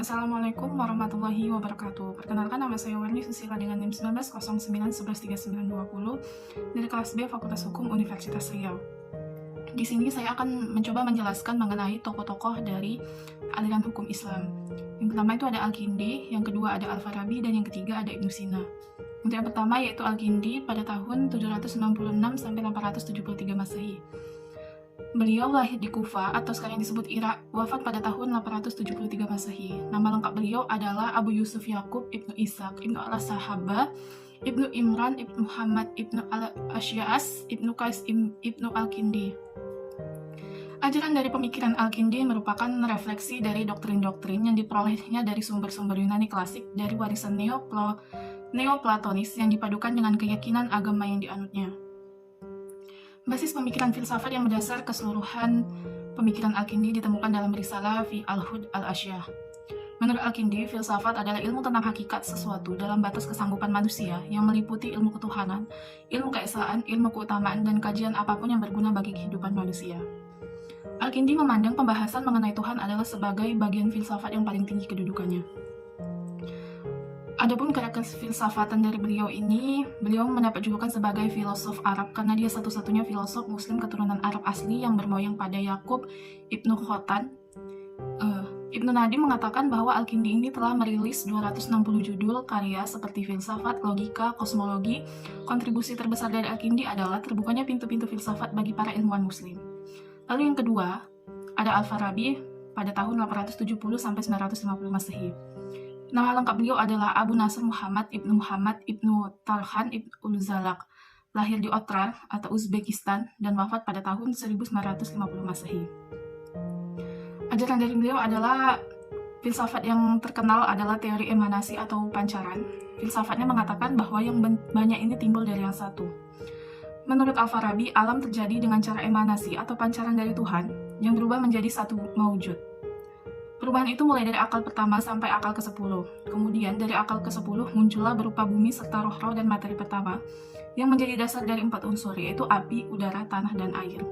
Assalamualaikum warahmatullahi wabarakatuh. Perkenalkan, nama saya Warni Susila dengan NIM 1909113920 dari kelas B Fakultas Hukum Universitas Riau. Di sini saya akan mencoba menjelaskan mengenai tokoh-tokoh dari aliran hukum Islam. Yang pertama itu ada Al-Kindi, yang kedua ada Al-Farabi, dan yang ketiga ada Ibnu Sina. Untuk yang pertama yaitu Al-Kindi pada tahun 796 sampai 873 Masehi. Beliau lahir di Kufa atau sekarang disebut Irak, wafat pada tahun 873 Masehi. Nama lengkap beliau adalah Abu Yusuf Yakub Ibnu Ishaq Ibnu Al-Sahaba Ibnu Imran Ibnu Muhammad Ibnu Al-Asy'as Ibnu Qais Ibnu Al-Kindi. Ajaran dari pemikiran Al-Kindi merupakan refleksi dari doktrin-doktrin yang diperolehnya dari sumber-sumber Yunani klasik dari warisan Neoplatonis yang dipadukan dengan keyakinan agama yang dianutnya. Basis pemikiran filsafat yang mendasar keseluruhan pemikiran Al-Kindi ditemukan dalam risalah Fi Al-Hud Al-Asyah. Menurut Al-Kindi, filsafat adalah ilmu tentang hakikat sesuatu dalam batas kesanggupan manusia yang meliputi ilmu ketuhanan, ilmu keesaan, ilmu keutamaan, dan kajian apapun yang berguna bagi kehidupan manusia. Al-Kindi memandang pembahasan mengenai Tuhan adalah sebagai bagian filsafat yang paling tinggi kedudukannya. Adapun karakter filsafatan dari beliau ini, beliau mendapat julukan sebagai filosof Arab karena dia satu-satunya filosof Muslim keturunan Arab asli yang bermoyang pada Yakub Ibnu Khotan. Ibnu Nadim mengatakan bahwa Al-Kindi ini telah merilis 260 judul karya seperti filsafat, logika, kosmologi. Kontribusi terbesar dari Al-Kindi adalah terbukanya pintu-pintu filsafat bagi para ilmuwan Muslim. Lalu yang kedua, ada Al-Farabi pada tahun 870 sampai 950 Masehi. Nama lengkap beliau adalah Abu Nasr Muhammad Ibnu Tarhan Ibnu Ulzalak, lahir di Otrar atau Uzbekistan dan wafat pada tahun 1950 Masehi. Ajaran dari beliau adalah filsafat yang terkenal adalah teori emanasi atau pancaran. Filsafatnya mengatakan bahwa yang banyak ini timbul dari yang satu. Menurut Al-Farabi, alam terjadi dengan cara emanasi atau pancaran dari Tuhan yang berubah menjadi satu maujud. Perubahan itu mulai dari akal pertama sampai akal ke-10. Kemudian dari akal ke-10 muncullah berupa bumi serta roh-roh dan materi pertama yang menjadi dasar dari 4 unsur, yaitu api, udara, tanah, dan air.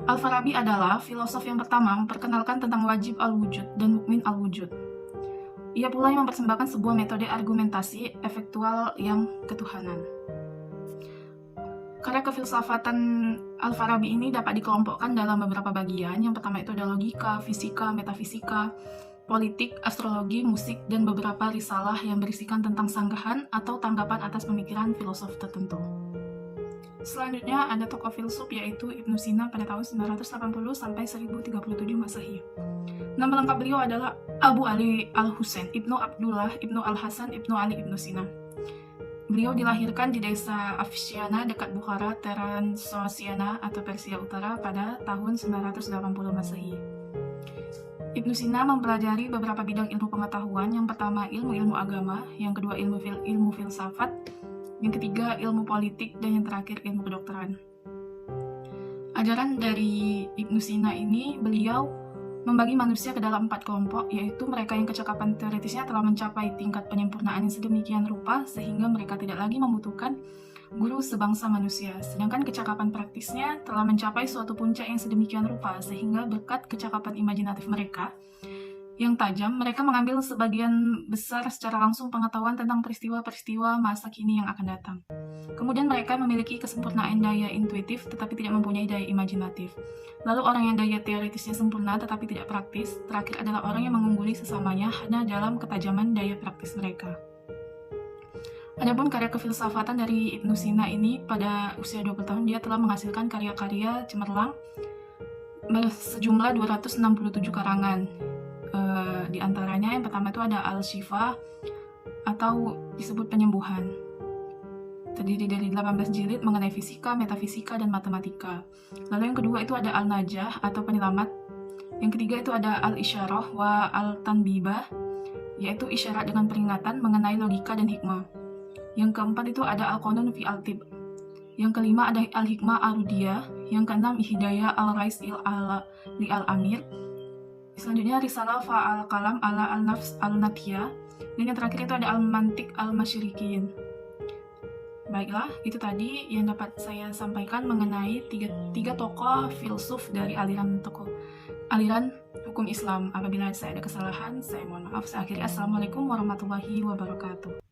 Al-Farabi adalah filosof yang pertama memperkenalkan tentang wajib al-wujud dan mukmin al-wujud. Ia pula yang mempersembahkan sebuah metode argumentasi efektual yang ketuhanan. Karya kefilsafatan Al-Farabi ini dapat dikelompokkan dalam beberapa bagian. Yang pertama itu ada logika, fisika, metafisika, politik, astrologi, musik, dan beberapa risalah yang berisikan tentang sanggahan atau tanggapan atas pemikiran filosof tertentu. Selanjutnya ada tokoh filsuf yaitu Ibnu Sina pada tahun 980 sampai 1037 Masehi. Nama lengkap beliau adalah Abu Ali Al-Husain Ibnu Abdullah Ibnu Al-Hasan Ibnu Ali Ibnu Sina. Beliau dilahirkan di desa Afsyana dekat Bukhara, Transosiana atau Persia Utara pada tahun 980 Masehi. Ibnu Sina mempelajari beberapa bidang ilmu pengetahuan. Yang pertama ilmu agama, yang kedua ilmu filsafat, yang ketiga ilmu politik, dan yang terakhir ilmu kedokteran. Ajaran dari Ibnu Sina ini, beliau membagi manusia ke dalam 4 kelompok, yaitu mereka yang kecakapan teoritisnya telah mencapai tingkat penyempurnaan yang sedemikian rupa sehingga mereka tidak lagi membutuhkan guru sebangsa manusia, sedangkan kecakapan praktisnya telah mencapai suatu puncak yang sedemikian rupa sehingga berkat kecakapan imajinatif mereka yang tajam, mereka mengambil sebagian besar secara langsung pengetahuan tentang peristiwa-peristiwa masa kini yang akan datang. Kemudian mereka memiliki kesempurnaan daya intuitif tetapi tidak mempunyai daya imajinatif. Lalu orang yang daya teoritisnya sempurna tetapi tidak praktis, terakhir adalah orang yang mengungguli sesamanya hanya dalam ketajaman daya praktis mereka. Adapun karya kefilsafatan dari Ibnu Sina ini, pada usia 20 tahun dia telah menghasilkan karya-karya cemerlang sejumlah 267 karangan. Di antaranya yang pertama itu ada Al-Shifa atau disebut penyembuhan. Terdiri dari 18 jilid mengenai fisika, metafisika, dan matematika. Lalu yang kedua itu ada Al-Najah atau penyelamat. Yang ketiga itu ada Al-Isyarah wa Al-Tanbibah, yaitu isyarat dengan peringatan mengenai logika dan hikmah. Yang keempat itu ada Al-Qanun fi Al-Tib. Yang kelima ada Al-Hikmah Al-Rudiyah. Yang keenam Hidayah Al-Rais li Al-Amir. Selanjutnya Risalah Fa'al Kalam ala Al-Nafs Al-Natiyah. Dan yang terakhir itu ada Al-Mantiq Al-Masyrikiyin. Baiklah, itu tadi yang dapat saya sampaikan mengenai tiga tokoh filsuf dari aliran hukum hukum Islam. Apabila saya ada kesalahan, saya mohon maaf. Saya akhiri. Assalamualaikum warahmatullahi wabarakatuh.